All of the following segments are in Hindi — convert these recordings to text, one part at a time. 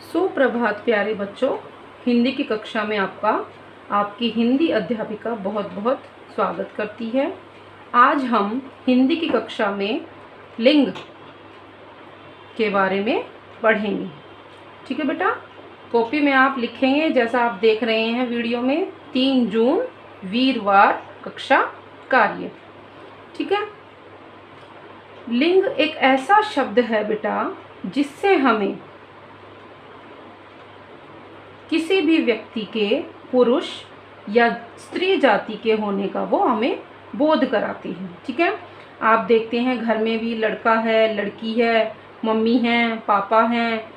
सुप्रभात प्यारे बच्चों, हिंदी की कक्षा में आपकी हिंदी अध्यापिका बहुत बहुत स्वागत करती है। आज हम हिंदी की कक्षा में लिंग के बारे में पढ़ेंगे। ठीक है बेटा, कॉपी में आप लिखेंगे जैसा आप देख रहे हैं वीडियो में, 3 जून वीरवार कक्षा कार्य। ठीक है, लिंग एक ऐसा शब्द है बेटा जिससे हमें किसी भी व्यक्ति के पुरुष या स्त्री जाति के होने का वो हमें बोध कराती है। ठीक है, आप देखते हैं घर में भी लड़का है, लड़की है, मम्मी हैं, पापा हैं,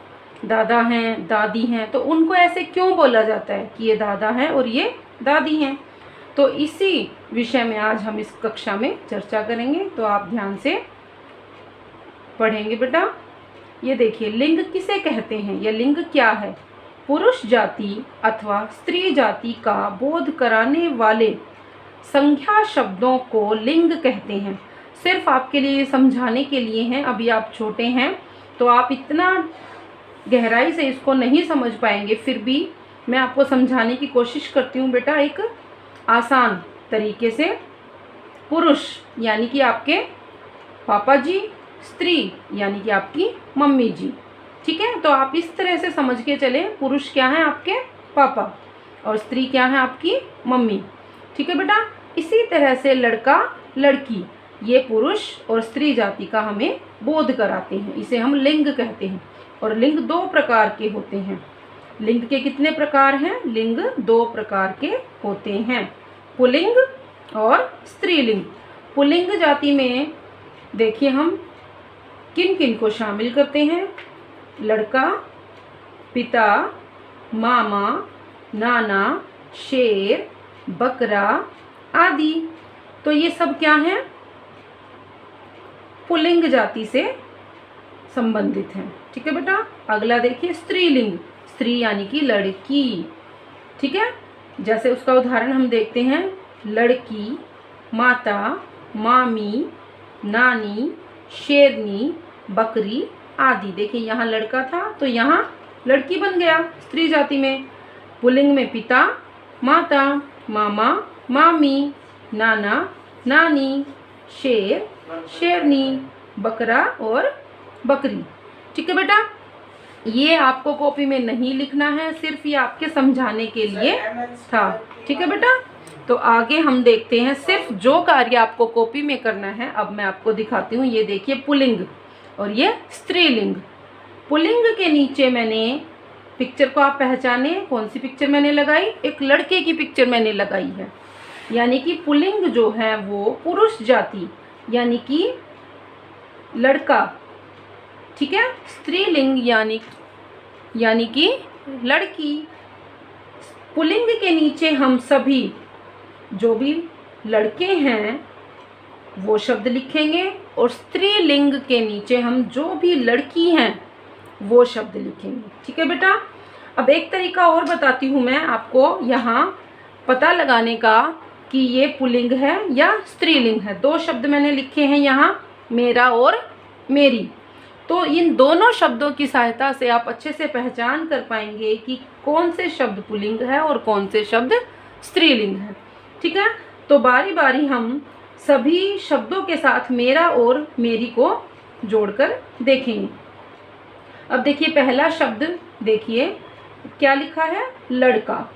दादा हैं, दादी हैं, तो उनको ऐसे क्यों बोला जाता है कि ये दादा हैं और ये दादी हैं। तो इसी विषय में आज हम इस कक्षा में चर्चा करेंगे, तो आप ध्यान से पढ़ेंगे बेटा। ये देखिए, लिंग किसे कहते हैं या लिंग क्या है? पुरुष जाति अथवा स्त्री जाति का बोध कराने वाले संज्ञा शब्दों को लिंग कहते हैं। सिर्फ आपके लिए समझाने के लिए हैं, अभी आप छोटे हैं तो आप इतना गहराई से इसको नहीं समझ पाएंगे, फिर भी मैं आपको समझाने की कोशिश करती हूँ बेटा एक आसान तरीके से। पुरुष यानी कि आपके पापा जी, स्त्री यानी कि आपकी मम्मी जी। ठीक है, तो आप इस तरह से समझ के चले, पुरुष क्या है आपके पापा और स्त्री क्या है आपकी मम्मी। ठीक है बेटा, इसी तरह से लड़का लड़की ये पुरुष और स्त्री जाति का हमें बोध कराते हैं, इसे हम लिंग कहते हैं। और लिंग 2 प्रकार के होते हैं। लिंग के कितने प्रकार हैं? लिंग 2 प्रकार के होते हैं, पुल्लिंग और स्त्रीलिंग। पुल्लिंग जाति में देखिए हम किन किन को शामिल करते हैं? लड़का, पिता, मामा, नाना, शेर, बकरा आदि। तो ये सब क्या हैं? पुल्लिंग जाति से संबंधित हैं। ठीक है बेटा, अगला देखिए स्त्रीलिंग। स्त्री यानी कि लड़की। ठीक है, जैसे उसका उदाहरण हम देखते हैं, लड़की, माता, मामी, नानी, शेरनी, बकरी आदि। देखिए यहाँ लड़का था तो यहाँ लड़की बन गया स्त्री जाति में। पुल्लिंग में पिता, माता, मामा, मामी, नाना, नानी, शेर, शेरनी, बकरा और बकरी। ठीक है बेटा, ये आपको कॉपी में नहीं लिखना है, सिर्फ ये आपके समझाने के लिए था। ठीक है बेटा, तो आगे हम देखते हैं सिर्फ जो कार्य आपको कॉपी में करना है। अब मैं आपको दिखाती हूँ, ये देखिए पुल्लिंग और ये स्त्रीलिंग। पुल्लिंग के नीचे मैंने पिक्चर को आप पहचाने, कौन सी पिक्चर मैंने लगाई? एक लड़के की पिक्चर मैंने लगाई है, यानी कि पुल्लिंग जो है वो पुरुष जाति यानी कि लड़का। ठीक है, स्त्रीलिंग यानी कि लड़की। पुल्लिंग के नीचे हम सभी जो भी लड़के हैं वो शब्द लिखेंगे और स्त्रीलिंग के नीचे हम जो भी लड़की हैं वो शब्द लिखेंगे। ठीक है बेटा, अब एक तरीका और बताती हूँ मैं आपको यहाँ पता लगाने का कि ये पुल्लिंग है या स्त्रीलिंग है। 2 शब्द मैंने लिखे हैं यहाँ, मेरा और मेरी। तो इन दोनों शब्दों की सहायता से आप अच्छे से पहचान कर पाएंगे कि कौन से शब्द पुल्लिंग है और कौन से शब्द स्त्रीलिंग है। ठीक है, तो बारी बारी हम सभी शब्दों के साथ मेरा और मेरी को जोड़कर देखेंगे। अब देखिए पहला शब्द देखिए क्या लिखा है? लड़का।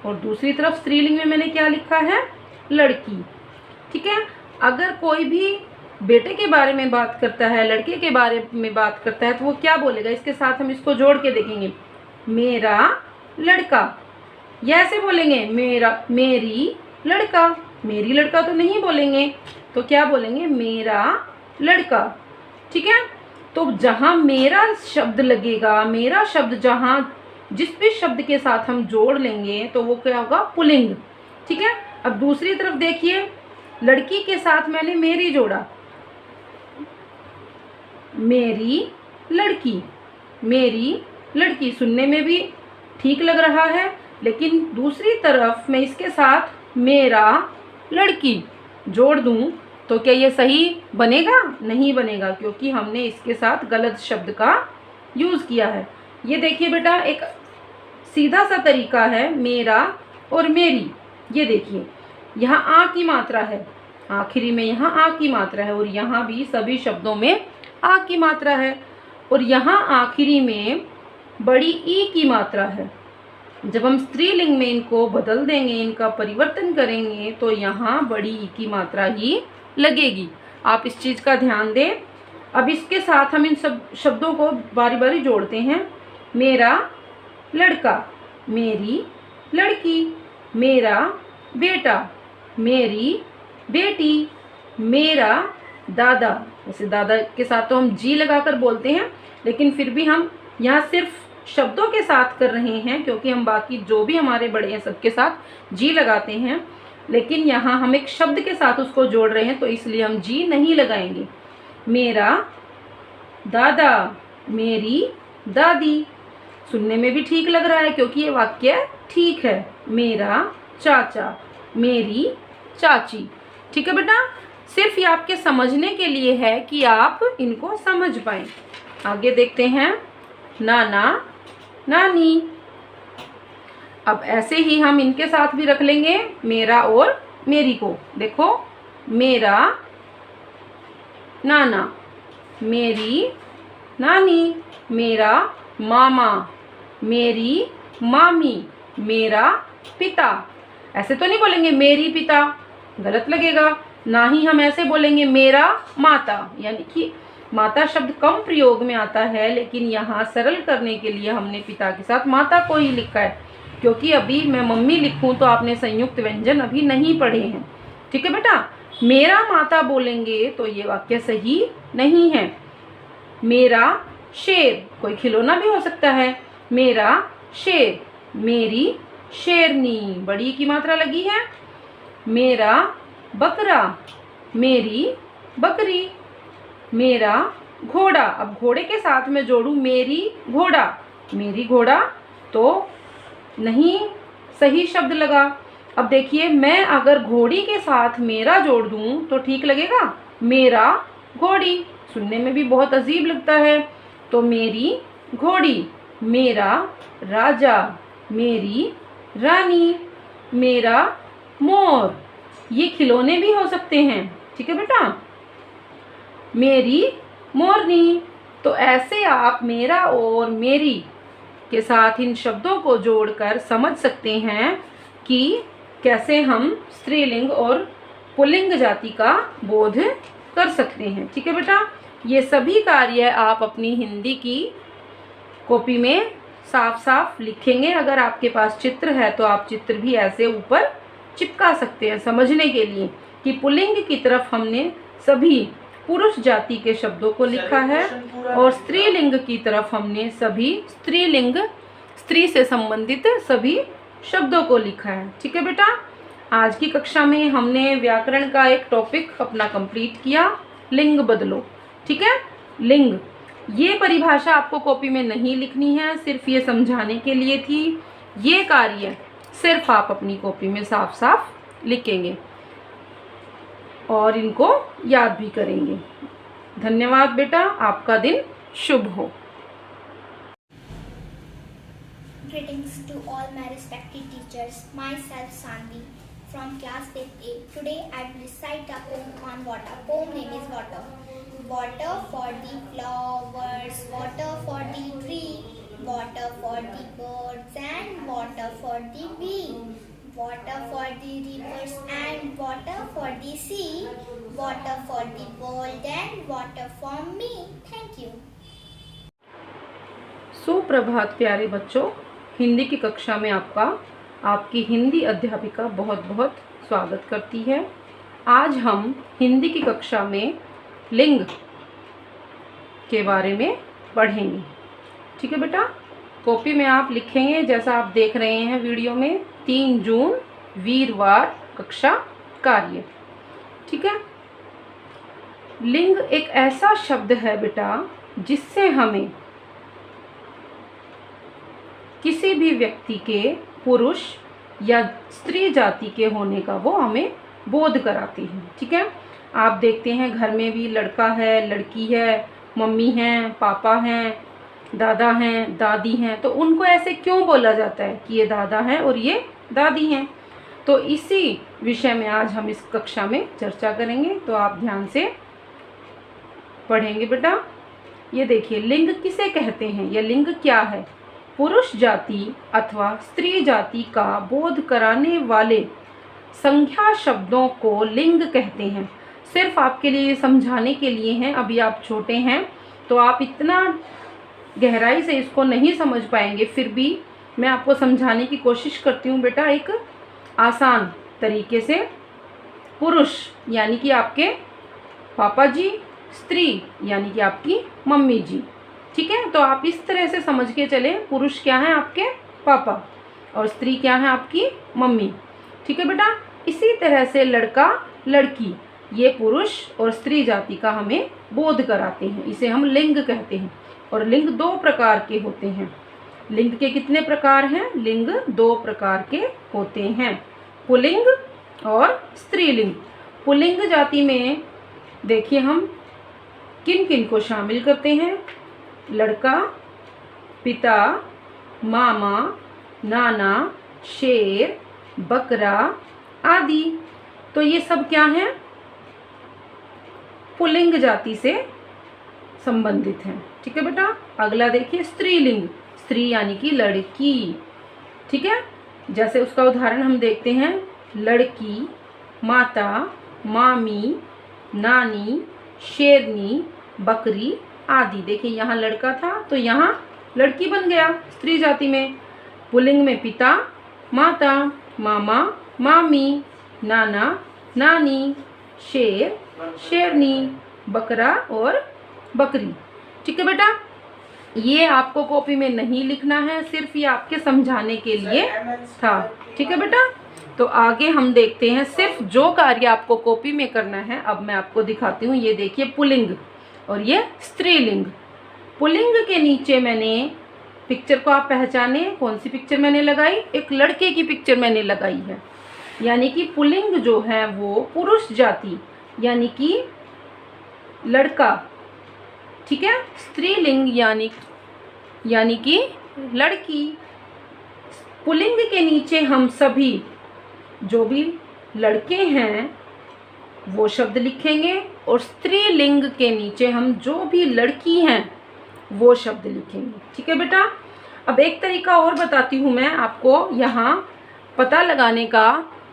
और दूसरी तरफ स्त्रीलिंग में मैंने क्या लिखा है? लड़की। ठीक है, अगर कोई भी बेटे के बारे में बात करता है, लड़के के बारे में बात करता है, तो वो क्या बोलेगा? इसके साथ हम इसको जोड़ के देखेंगे, मेरा लड़का। या ऐसे बोलेंगे मेरा, मेरी लड़का। मेरी लड़का तो नहीं बोलेंगे, तो क्या बोलेंगे? मेरा लड़का। ठीक है, तो जहाँ मेरा शब्द लगेगा, मेरा शब्द जहाँ जिस भी शब्द के साथ हम जोड़ लेंगे तो वो क्या होगा? पुल्लिंग। ठीक है, अब दूसरी तरफ देखिए, लड़की के साथ मैंने मेरी जोड़ा, मेरी लड़की। मेरी लड़की सुनने में भी ठीक लग रहा है, लेकिन दूसरी तरफ मैं इसके साथ मेरा लड़की जोड़ दूं तो क्या ये सही बनेगा? नहीं बनेगा, क्योंकि हमने इसके साथ गलत शब्द का यूज़ किया है। ये देखिए बेटा, एक सीधा सा तरीका है मेरा और मेरी। ये देखिए, यहाँ आ की मात्रा है, आखिरी में यहाँ आ की मात्रा है, और यहाँ भी सभी शब्दों में आ की मात्रा है, और यहाँ आखिरी में बड़ी ई की मात्रा है। जब हम स्त्रीलिंग में इनको बदल देंगे, इनका परिवर्तन करेंगे, तो यहाँ बड़ी ई की मात्रा ही लगेगी। आप इस चीज़ का ध्यान दें। अब इसके साथ हम इन सब शब्दों को बारी बारी जोड़ते हैं। मेरा लड़का, मेरी लड़की, मेरा बेटा, मेरी बेटी, मेरा दादा। वैसे दादा के साथ तो हम जी लगाकर बोलते हैं, लेकिन फिर भी हम यहाँ सिर्फ शब्दों के साथ कर रहे हैं, क्योंकि हम बाकी जो भी हमारे बड़े हैं सबके साथ जी लगाते हैं, लेकिन यहाँ हम एक शब्द के साथ उसको जोड़ रहे हैं, तो इसलिए हम जी नहीं लगाएंगे। मेरा दादा, मेरी दादी। सुनने में भी ठीक लग रहा है क्योंकि ये वाक्य ठीक है। मेरा चाचा, मेरी चाची। ठीक है बेटा, सिर्फ ये आपके समझने के लिए है कि आप इनको समझ पाएं। आगे देखते हैं, नाना नानी। अब ऐसे ही हम इनके साथ भी रख लेंगे, मेरा और मेरी को। देखो, मेरा नाना, मेरी नानी, मेरा मामा, मेरी मामी, मेरा पिता। ऐसे तो नहीं बोलेंगे मेरी पिता, गलत लगेगा। ना ही हम ऐसे बोलेंगे मेरा माता, यानी कि माता शब्द कम प्रयोग में आता है, लेकिन यहाँ सरल करने के लिए हमने पिता के साथ माता को ही लिखा है, क्योंकि अभी मैं मम्मी लिखूं तो आपने संयुक्त व्यंजन अभी नहीं पढ़े हैं। ठीक है बेटा, मेरा माता बोलेंगे तो ये वाक्य सही नहीं है। मेरा शेर, कोई खिलौना भी हो सकता है। मेरा शेर, मेरी शेरनी, बड़ी की मात्रा लगी है। मेरा बकरा, मेरी बकरी, मेरा घोड़ा। अब घोड़े के साथ में जोड़ूं मेरी घोड़ा, मेरी घोड़ा तो नहीं सही शब्द लगा। अब देखिए, मैं अगर घोड़ी के साथ मेरा जोड़ दूं तो ठीक लगेगा, मेरा घोड़ी। सुनने में भी बहुत अजीब लगता है, तो मेरी घोड़ी, मेरा राजा, मेरी रानी, मेरा मोर। ये खिलौने भी हो सकते हैं। ठीक है बेटा, मेरी मोरनी। तो ऐसे आप मेरा और मेरी के साथ इन शब्दों को जोड़कर समझ सकते हैं कि कैसे हम स्त्रीलिंग और पुल्लिंग जाति का बोध कर सकते हैं। ठीक है बेटा, ये सभी कार्य आप अपनी हिंदी की कॉपी में साफ साफ लिखेंगे। अगर आपके पास चित्र है तो आप चित्र भी ऐसे ऊपर चिपका सकते हैं, समझने के लिए कि पुल्लिंग की तरफ हमने सभी पुरुष जाति के शब्दों को लिखा है, और स्त्रीलिंग की तरफ हमने सभी स्त्रीलिंग, स्त्री से संबंधित सभी शब्दों को लिखा है। ठीक है बेटा, आज की कक्षा में हमने व्याकरण का एक टॉपिक अपना कंप्लीट किया, लिंग बदलो। ठीक है, लिंग, ये परिभाषा आपको कॉपी में नहीं लिखनी है, सिर्फ ये समझाने के लिए थी। ये कार्य सिर्फ आप अपनी कॉपी में साफ साफ लिखेंगे और इनको याद भी करेंगे। धन्यवाद बेटा, आपका दिन शुभ हो। Greetings to all my respected teachers. Myself Sanvi from class 5A. Today I will recite a poem on water. Poem name is Water. Water for the flowers, water for the tree, water for the birds and water for the bee. Water for the rivers and water for the sea, water for the world and water for me. Thank you. सुप्रभात प्यारे बच्चों, हिंदी की कक्षा में आपकी हिंदी अध्यापिका बहुत बहुत स्वागत करती है। आज हम हिंदी की कक्षा में लिंग के बारे में पढ़ेंगे। ठीक है बेटा, कॉपी में आप लिखेंगे जैसा आप देख रहे हैं वीडियो में, 3 जून वीरवार कक्षा कार्य। ठीक है, लिंग एक ऐसा शब्द है बेटा जिससे हमें किसी भी व्यक्ति के पुरुष या स्त्री जाति के होने का वो हमें बोध कराती है। ठीक है, आप देखते हैं घर में भी लड़का है, लड़की है, मम्मी हैं, पापा हैं, दादा हैं, दादी हैं, तो उनको ऐसे क्यों बोला जाता है कि ये दादा हैं और ये दादी हैं। तो इसी विषय में आज हम इस कक्षा में चर्चा करेंगे, तो आप ध्यान से पढ़ेंगे बेटा। ये देखिए, लिंग किसे कहते हैं या लिंग क्या है? पुरुष जाति अथवा स्त्री जाति का बोध कराने वाले संज्ञा शब्दों को लिंग कहते हैं। सिर्फ आपके लिए समझाने के लिए हैं, अभी आप छोटे हैं तो आप इतना गहराई से इसको नहीं समझ पाएंगे, फिर भी मैं आपको समझाने की कोशिश करती हूँ बेटा एक आसान तरीके से। पुरुष यानी कि आपके पापा जी, स्त्री यानी कि आपकी मम्मी जी, ठीक है। तो आप इस तरह से समझ के चले, पुरुष क्या है आपके पापा और स्त्री क्या है आपकी मम्मी, ठीक है बेटा। इसी तरह से लड़का लड़की, ये पुरुष और स्त्री जाति का हमें बोध कराते हैं, इसे हम लिंग कहते हैं। और लिंग 2 प्रकार के होते हैं। लिंग के कितने प्रकार हैं? लिंग 2 प्रकार के होते हैं, पुल्लिंग और स्त्रीलिंग। पुल्लिंग जाति में देखिए हम किन किन को शामिल करते हैं? लड़का, पिता, मामा, नाना, शेर, बकरा आदि। तो ये सब क्या हैं? पुल्लिंग जाति से संबंधित हैं, ठीक है बेटा। अगला देखिए स्त्रीलिंग। स्त्री यानी कि लड़की, ठीक है। जैसे उसका उदाहरण हम देखते हैं, लड़की, माता, मामी, नानी, शेरनी, बकरी आदि। देखिए यहाँ लड़का था तो यहाँ लड़की बन गया स्त्री जाति में। पुल्लिंग में पिता, माता, मामा, मामी, नाना, नानी, शेर, शेरनी, बकरा और बकरी, ठीक है बेटा। ये आपको कॉपी में नहीं लिखना है, सिर्फ ये आपके समझाने के लिए था, ठीक है बेटा। तो आगे हम देखते हैं, सिर्फ जो कार्य आपको कॉपी में करना है अब मैं आपको दिखाती हूँ। ये देखिए पुल्लिंग और ये स्त्रीलिंग। पुल्लिंग के नीचे मैंने पिक्चर को आप पहचाने, कौन सी पिक्चर मैंने लगाई? एक लड़के की पिक्चर मैंने लगाई है, यानी कि पुल्लिंग जो है वो पुरुष जाति यानी कि लड़का, ठीक है। स्त्रीलिंग यानी कि लड़की। पुल्लिंग के नीचे हम सभी जो भी लड़के हैं वो शब्द लिखेंगे और स्त्रीलिंग के नीचे हम जो भी लड़की हैं वो शब्द लिखेंगे, ठीक है बेटा। अब एक तरीका और बताती हूँ मैं आपको यहाँ पता लगाने का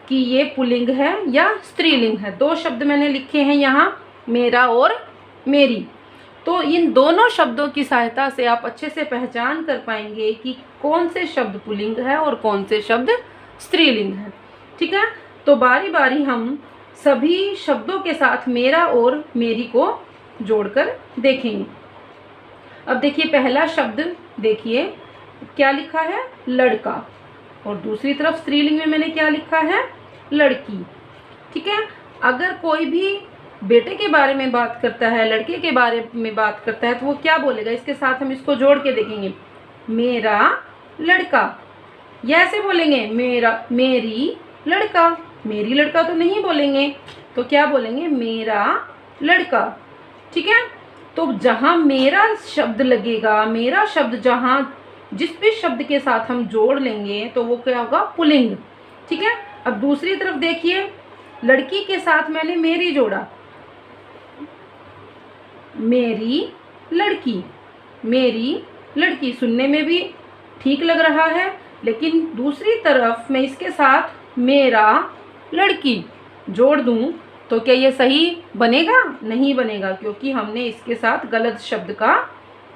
कि ये पुल्लिंग है या स्त्रीलिंग है। 2 शब्द मैंने लिखे हैं यहाँ, मेरा और मेरी। तो इन दोनों शब्दों की सहायता से आप अच्छे से पहचान कर पाएंगे कि कौन से शब्द पुल्लिंग है और कौन से शब्द स्त्रीलिंग है, ठीक है। तो बारी बारी हम सभी शब्दों के साथ मेरा और मेरी को जोड़कर देखेंगे। अब देखिए पहला शब्द देखिए क्या लिखा है? लड़का। और दूसरी तरफ स्त्रीलिंग में मैंने क्या लिखा है? लड़की, ठीक है। अगर कोई भी बेटे के बारे में बात करता है, लड़के के बारे में बात करता है, तो वो क्या बोलेगा? इसके साथ हम इसको जोड़ के देखेंगे, मेरा लड़का। या ऐसे बोलेंगे मेरा, मेरी लड़का। मेरी लड़का तो नहीं बोलेंगे, तो क्या बोलेंगे? मेरा लड़का, ठीक है। तो जहाँ मेरा शब्द लगेगा, मेरा शब्द जहाँ जिस भी शब्द के साथ हम जोड़ लेंगे तो वो क्या होगा? पुल्लिंग, ठीक है। अब दूसरी तरफ देखिए, लड़की के साथ मैंने मेरी जोड़ा, मेरी लड़की, मेरी लड़की। सुनने में भी ठीक लग रहा है, लेकिन दूसरी तरफ मैं इसके साथ मेरा लड़की जोड़ दूं तो क्या ये सही बनेगा? नहीं बनेगा, क्योंकि हमने इसके साथ गलत शब्द का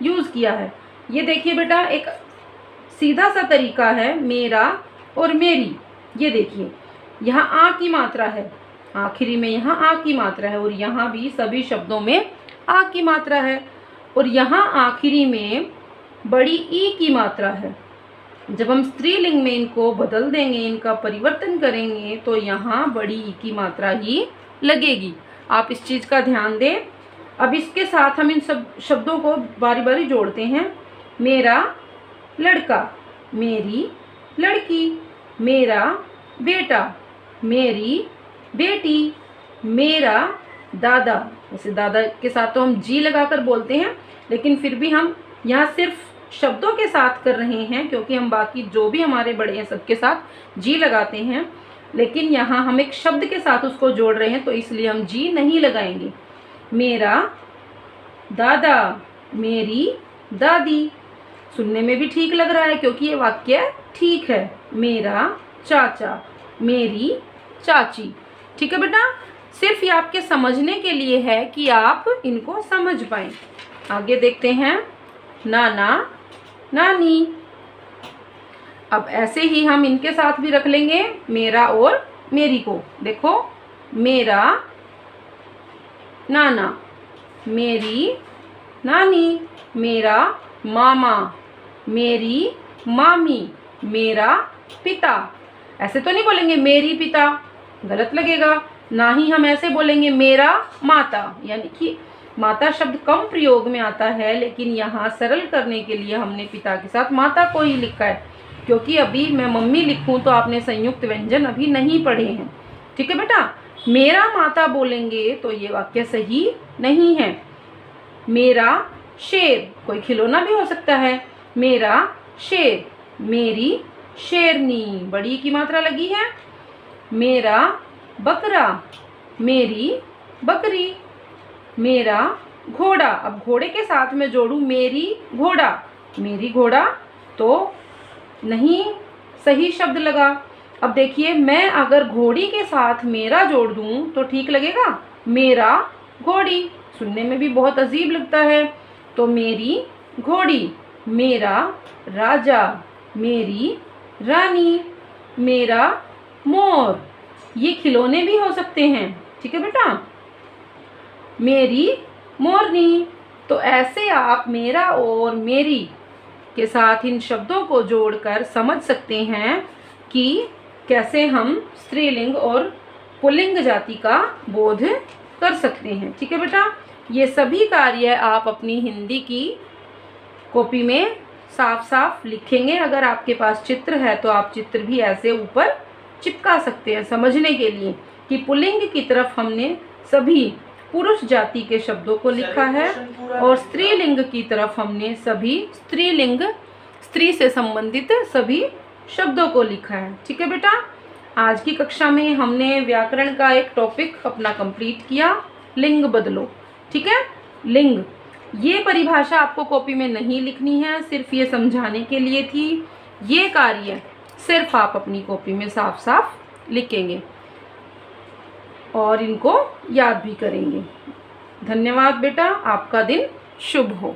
यूज़ किया है। ये देखिए बेटा, एक सीधा सा तरीका है मेरा और मेरी। ये देखिए यहाँ आ की मात्रा है, आखिरी में यहाँ आ की मात्रा है, और यहाँ भी सभी शब्दों में आ की मात्रा है, और यहाँ आखिरी में बड़ी ई की मात्रा है। जब हम स्त्रीलिंग में इनको बदल देंगे, इनका परिवर्तन करेंगे, तो यहाँ बड़ी ई की मात्रा ही लगेगी। आप इस चीज़ का ध्यान दें। अब इसके साथ हम इन सब शब्दों को बारी बारी जोड़ते हैं। मेरा लड़का, मेरी लड़की, मेरा बेटा, मेरी बेटी, मेरा दादा। वैसे दादा के साथ तो हम जी लगाकर बोलते हैं, लेकिन फिर भी हम यहाँ सिर्फ शब्दों के साथ कर रहे हैं, क्योंकि हम बाकी जो भी हमारे बड़े हैं सबके साथ जी लगाते हैं, लेकिन यहाँ हम एक शब्द के साथ उसको जोड़ रहे हैं, तो इसलिए हम जी नहीं लगाएंगे। मेरा दादा, मेरी दादी। सुनने में भी ठीक लग रहा है क्योंकि ये वाक्य ठीक है। मेरा चाचा, मेरी चाची। ठीक है बेटा, सिर्फ ये आपके समझने के लिए है कि आप इनको समझ पाएं। आगे देखते हैं, नाना नानी। अब ऐसे ही हम इनके साथ भी रख लेंगे मेरा और मेरी को। देखो, मेरा नाना, मेरी नानी, मेरा मामा, मेरी मामी, मेरा पिता। ऐसे तो नहीं बोलेंगे मेरी पिता, गलत लगेगा। ना ही हम ऐसे बोलेंगे मेरा माता, यानी कि माता शब्द कम प्रयोग में आता है, लेकिन यहाँ सरल करने के लिए हमने पिता के साथ माता को ही लिखा है, क्योंकि अभी मैं मम्मी लिखूं तो आपने संयुक्त व्यंजन अभी नहीं पढ़े हैं। ठीक है बेटा, मेरा माता बोलेंगे तो ये वाक्य सही नहीं है। मेरा शेर, कोई खिलौना भी हो सकता है। मेरा शेर, मेरी शेरनी, बड़ी की मात्रा लगी है। मेरा बकरा, मेरी बकरी। मेरा घोड़ा, अब घोड़े के साथ में जोड़ूं मेरी घोड़ा, मेरी घोड़ा तो नहीं सही शब्द लगा। अब देखिए, मैं अगर घोड़ी के साथ मेरा जोड़ दूं तो ठीक लगेगा, मेरा घोड़ी। सुनने में भी बहुत अजीब लगता है। तो मेरी घोड़ी, मेरा राजा, मेरी रानी, मेरा मोर। ये खिलौने भी हो सकते हैं। ठीक है बेटा, मेरी मोरनी। तो ऐसे आप मेरा और मेरी के साथ इन शब्दों को जोड़कर समझ सकते हैं कि कैसे हम स्त्रीलिंग और पुल्लिंग जाति का बोध कर सकते हैं। ठीक है बेटा, ये सभी कार्य आप अपनी हिंदी की कॉपी में साफ साफ लिखेंगे। अगर आपके पास चित्र है तो आप चित्र भी ऐसे ऊपर चिपका सकते हैं, समझने के लिए कि पुल्लिंग की तरफ हमने सभी पुरुष जाति के शब्दों को लिखा है और स्त्रीलिंग की तरफ हमने सभी स्त्रीलिंग, स्त्री से संबंधित सभी शब्दों को लिखा है। ठीक है बेटा, आज की कक्षा में हमने व्याकरण का एक टॉपिक अपना कंप्लीट किया, लिंग बदलो। ठीक है, लिंग, ये परिभाषा आपको कॉपी में नहीं लिखनी है, सिर्फ ये समझाने के लिए थी। ये कार्य सिर्फ आप अपनी कॉपी में साफ साफ लिखेंगे और इनको याद भी करेंगे। धन्यवाद बेटा, आपका दिन शुभ हो।